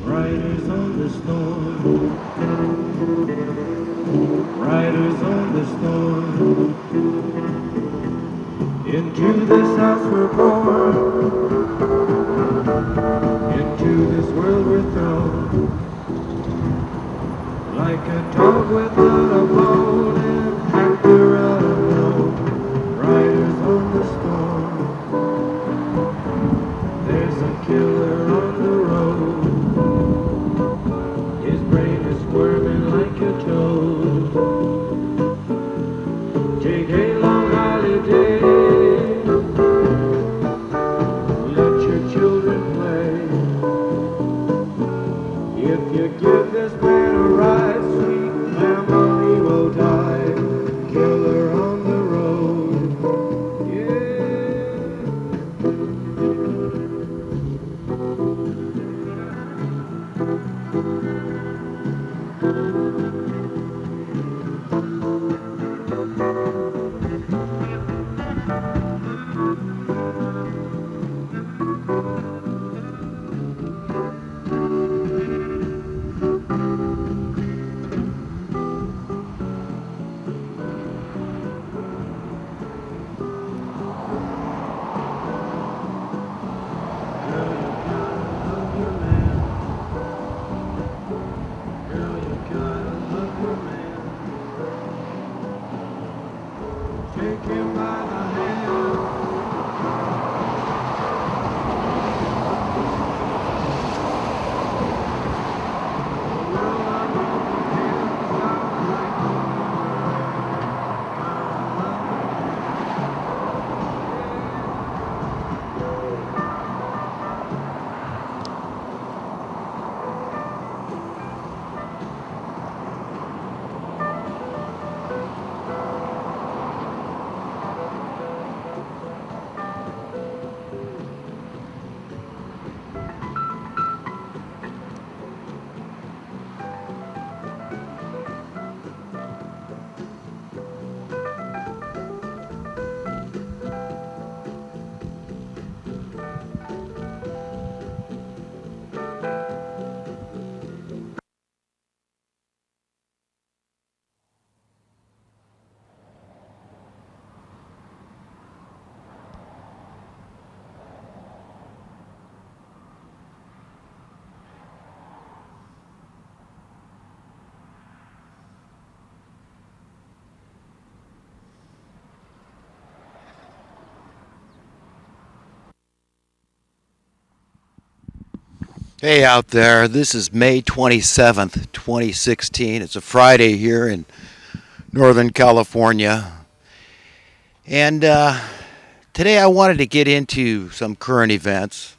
Riders on the storm, riders on the storm. Into this house we're born, into this world we're thrown. Like a dog without a bone, an actor out alone. Riders on the storm, there's a killer on the road. His brain is squirming like a toad. Take a long holiday, let your children play. If you give this man a ride, sweet family will die. Killer on the road, take him by the hand. Hey out there, this is May 27th, 2016. It's a Friday here in Northern California. And today I wanted to get into some current events.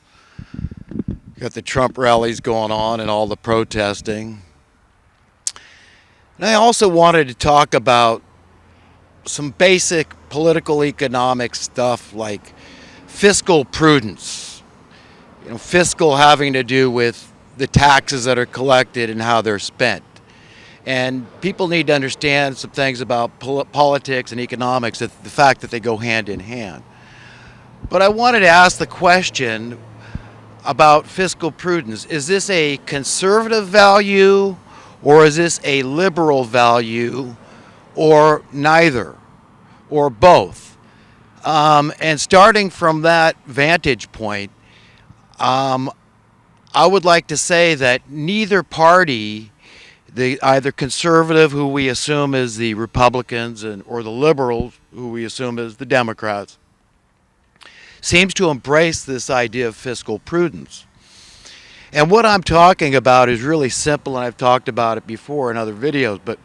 Got the Trump rallies going on and all the protesting. And I also wanted to talk about some basic political economic stuff like fiscal prudence. Fiscal having to do with the taxes that are collected and how they're spent. And people need to understand some things about politics and economics, that the fact that they go hand in hand. But I wanted to ask the question about fiscal prudence. Is this a conservative value, or is this a liberal value, or neither, or both? And starting from that vantage point, I would like to say that neither party, either conservative, who we assume is the Republicans, or the liberals, who we assume is the Democrats, seems to embrace this idea of fiscal prudence. And what I'm talking about is really simple, and I've talked about it before in other videos, but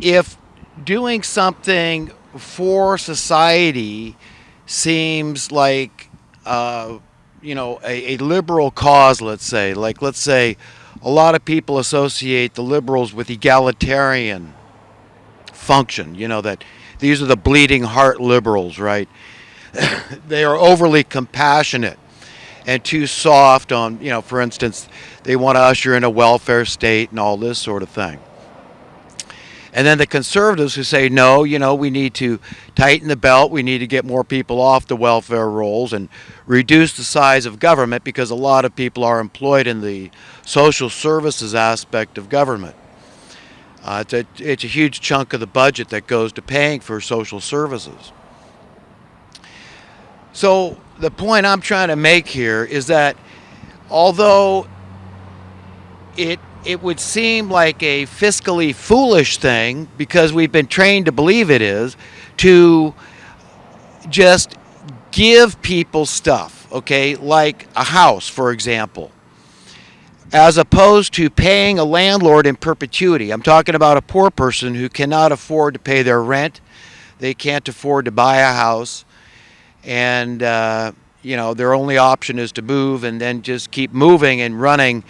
if doing something for society seems like a liberal cause, let's say a lot of people associate the liberals with egalitarian function. That these are the bleeding heart liberals, right? They are overly compassionate and too soft on, for instance, they want to usher in a welfare state and all this sort of thing. And then the conservatives who say, no, we need to tighten the belt, we need to get more people off the welfare rolls and reduce the size of government because a lot of people are employed in the social services aspect of government. It's a huge chunk of the budget that goes to paying for social services. So the point I'm trying to make here is that although it would seem like a fiscally foolish thing, because we've been trained to believe it is, to just give people stuff, okay, like a house, for example, as opposed to paying a landlord in perpetuity. I'm talking about a poor person who cannot afford to pay their rent, they can't afford to buy a house, and their only option is to move and then just keep moving and running,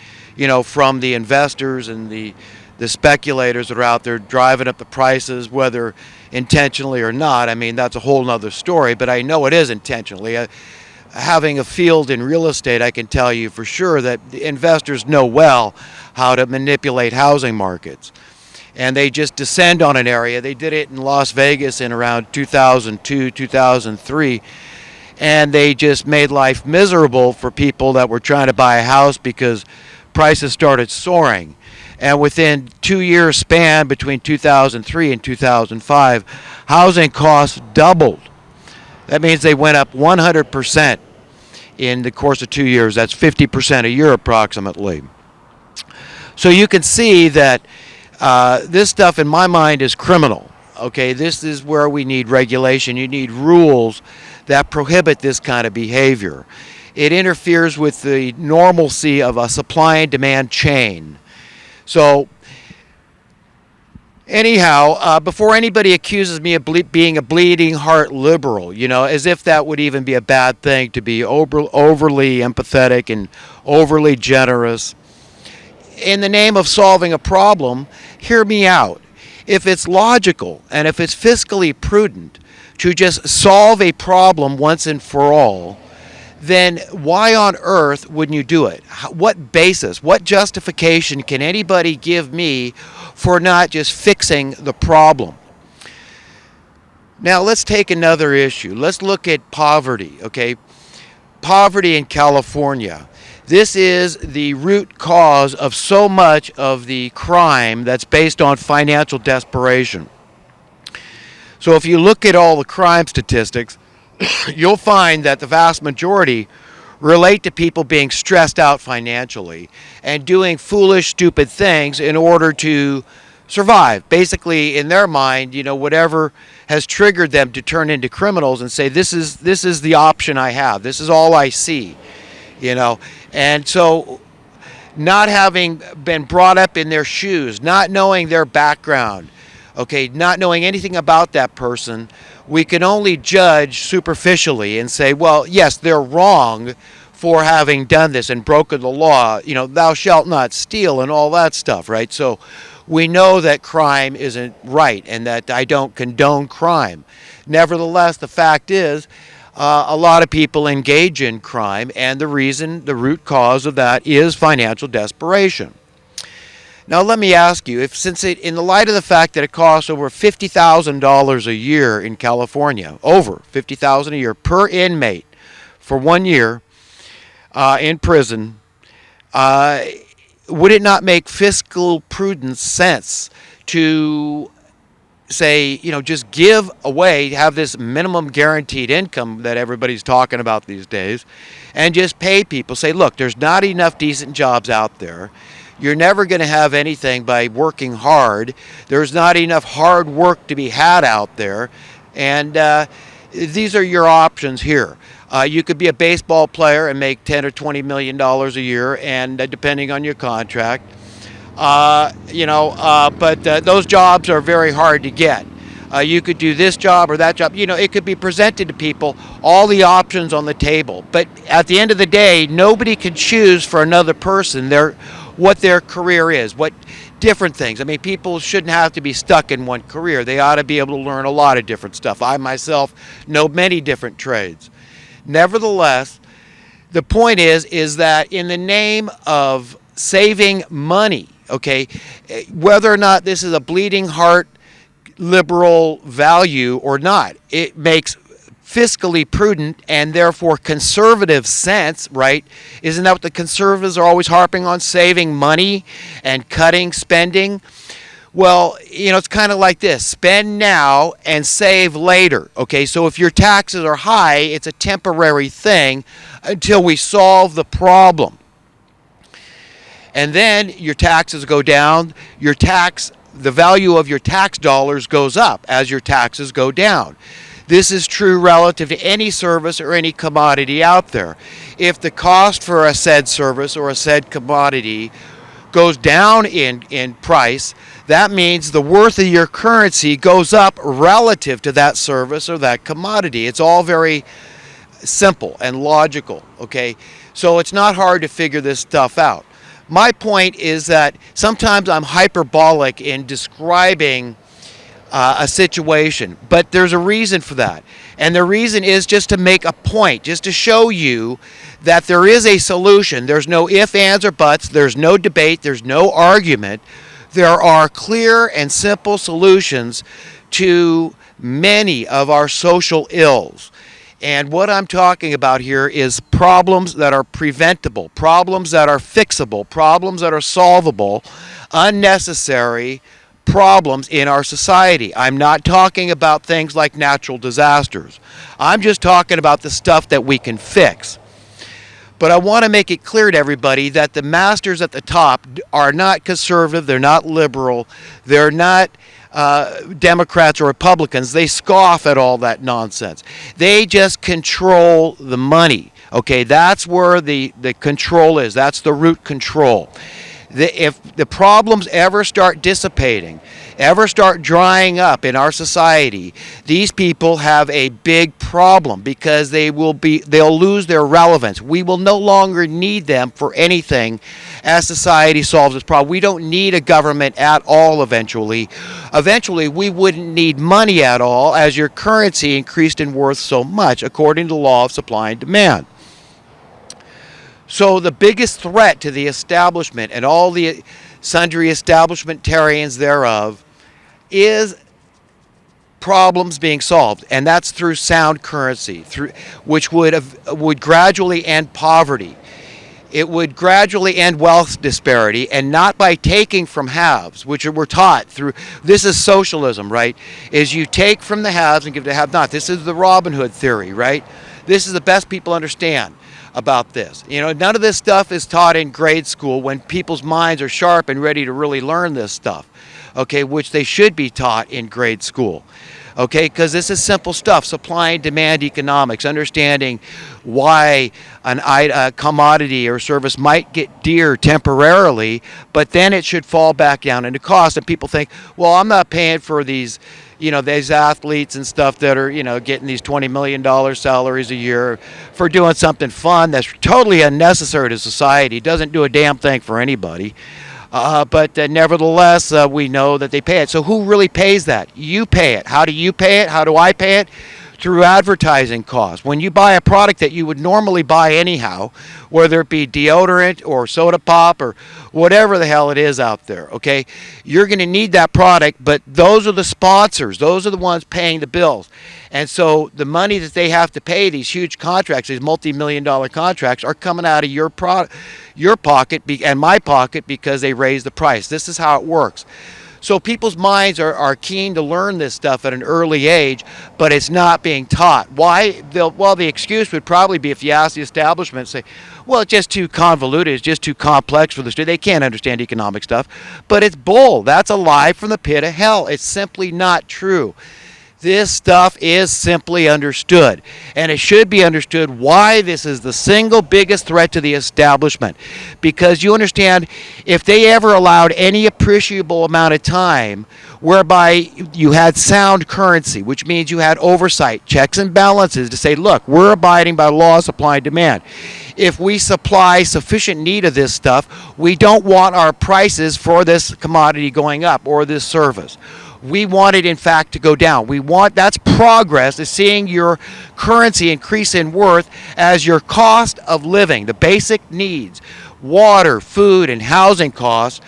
from the investors and the speculators that are out there driving up the prices, whether intentionally or not. I mean, that's a whole nother story, but I know it is intentionally. Having a field in real estate, I can tell you for sure that the investors know well how to manipulate housing markets. And they just descend on an area. They did it in Las Vegas in around 2002, 2003. And they just made life miserable for people that were trying to buy a house because prices started soaring. And within 2 years span between 2003 and 2005, housing costs doubled. That means they went up 100% in the course of 2 years. That's 50% a year approximately. So you can see that this stuff in my mind is criminal. Okay, this is where we need regulation. You need rules that prohibit this kind of behavior. It interferes with the normalcy of a supply and demand chain. So anyhow, before anybody accuses me of being a bleeding heart liberal, as if that would even be a bad thing, to be overly empathetic and overly generous, in the name of solving a problem, hear me out. If it's logical and if it's fiscally prudent to just solve a problem once and for all, then why on earth wouldn't you do it? What basis, what justification can anybody give me for not just fixing the problem? Now let's take another issue. Let's look at poverty, okay? Poverty in California. This is the root cause of so much of the crime that's based on financial desperation. So if you look at all the crime statistics, you'll find that the vast majority relate to people being stressed out financially and doing foolish, stupid things in order to survive. Basically, in their mind, whatever has triggered them to turn into criminals and say, this is the option I have. This is all I see. And so not having been brought up in their shoes, not knowing their background, okay, not knowing anything about that person, we can only judge superficially and say, well, yes, they're wrong for having done this and broken the law, thou shalt not steal and all that stuff, right? So we know that crime isn't right and that I don't condone crime. Nevertheless, the fact is, a lot of people engage in crime, and the root cause of that is financial desperation. Now let me ask you, in the light of the fact that it costs over $50,000 a year in California, over $50,000 a year per inmate for 1 year in prison, would it not make fiscal prudence sense to say, just give away, have this minimum guaranteed income that everybody's talking about these days, and just pay people? Say, look, there's not enough decent jobs out there. You're never going to have anything by working hard. There's not enough hard work to be had out there. And these are your options here. You could be a baseball player and make $10 or $20 million a year, and depending on your contract. But those jobs are very hard to get. You could do this job or that job. It could be presented to people, all the options on the table. But at the end of the day, nobody can choose for another person. what their career is, what different things. I mean, people shouldn't have to be stuck in one career. They ought to be able to learn a lot of different stuff. I myself know many different trades. Nevertheless, the point is that in the name of saving money, okay, whether or not this is a bleeding heart liberal value or not, it makes fiscally prudent and therefore conservative sense, right? Isn't that what the conservatives are always harping on, saving money and cutting spending? Well, it's kind of like this: spend now and save later. Okay, so if your taxes are high, it's a temporary thing until we solve the problem. And then your taxes go down, the value of your tax dollars goes up as your taxes go down. This is true relative to any service or any commodity out there. If the cost for a said service or a said commodity goes down in price, that means the worth of your currency goes up relative to that service or that commodity. It's all very simple and logical, okay? So it's not hard to figure this stuff out. My point is that sometimes I'm hyperbolic in describing a situation, but there's a reason for that. And the reason is just to make a point, just to show you that there is a solution. There's no ifs, ands, or buts. There's no debate. There's no argument. There are clear and simple solutions to many of our social ills. And what I'm talking about here is problems that are preventable, problems that are fixable, problems that are solvable, unnecessary problems in our society. I'm not talking about things like natural disasters. I'm just talking about the stuff that we can fix. But I want to make it clear to everybody that the masters at the top are not conservative, they're not liberal, they're not Democrats or Republicans. They scoff at all that nonsense. They just control the money. Okay, that's where the control is. That's the root control. If the problems ever start dissipating, ever start drying up in our society, these people have a big problem because they'll lose their relevance. We will no longer need them for anything as society solves its problem. We don't need a government at all eventually. Eventually, we wouldn't need money at all as your currency increased in worth so much according to the law of supply and demand. So the biggest threat to the establishment and all the sundry establishmentarians thereof is problems being solved, and that's through sound currency, which would gradually end poverty. It would gradually end wealth disparity, and not by taking from haves, which we're taught through. This is socialism, right? Is you take from the haves and give to have-not. This is the Robin Hood theory, right? This is the best people understand about this. None of this stuff is taught in grade school when people's minds are sharp and ready to really learn this stuff, okay, which they should be taught in grade school, okay, because this is simple stuff: supply and demand economics, understanding why a commodity or service might get dear temporarily, but then it should fall back down into cost. And people think, well, I'm not paying for these these athletes and stuff that are, getting these $20 million salaries a year for doing something fun that's totally unnecessary to society, doesn't do a damn thing for anybody. But nevertheless, we know that they pay it. So who really pays that? You pay it. How do you pay it? How do I pay it? Through advertising costs. When you buy a product that you would normally buy anyhow, whether it be deodorant or soda pop or whatever the hell it is out there, okay, you're going to need that product, but those are the sponsors. Those are the ones paying the bills. And so the money that they have to pay, these huge contracts, these multi-million-dollar contracts, are coming out of your pocket and my pocket because they raise the price. This is how it works. So people's minds are keen to learn this stuff at an early age, but it's not being taught. Why? The excuse would probably be if you ask the establishment, say, well, it's just too convoluted, it's just too complex for the student. They can't understand economic stuff. But it's bull. That's a lie from the pit of hell. It's simply not true. This stuff is simply understood, and it should be understood why this is the single biggest threat to the establishment. Because you understand, if they ever allowed any appreciable amount of time whereby you had sound currency, which means you had oversight, checks and balances to say, look, we're abiding by law of supply and demand. if we supply sufficient need of this stuff, we don't want our prices for this commodity going up or this service. We want it, in fact, to go down. That's progress, is seeing your currency increase in worth as your cost of living, the basic needs, water, food, and housing costs,